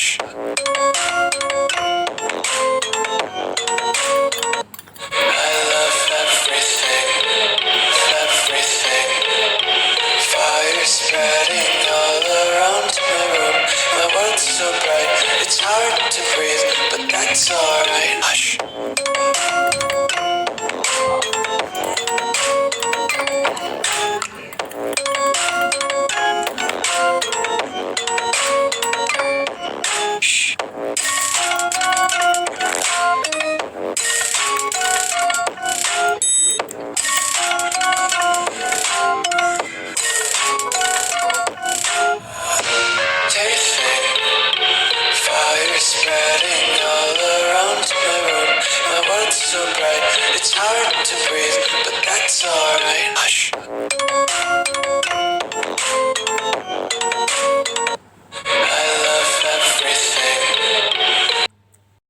Hush. I love everything, everything. Fire spreading all around my room. My world's so bright, it's hard to breathe, but that's alright. Hush. Shh. Tasting. Fire spreading all around my room. My world's so bright, it's hard to breathe, but that's alright. Hush.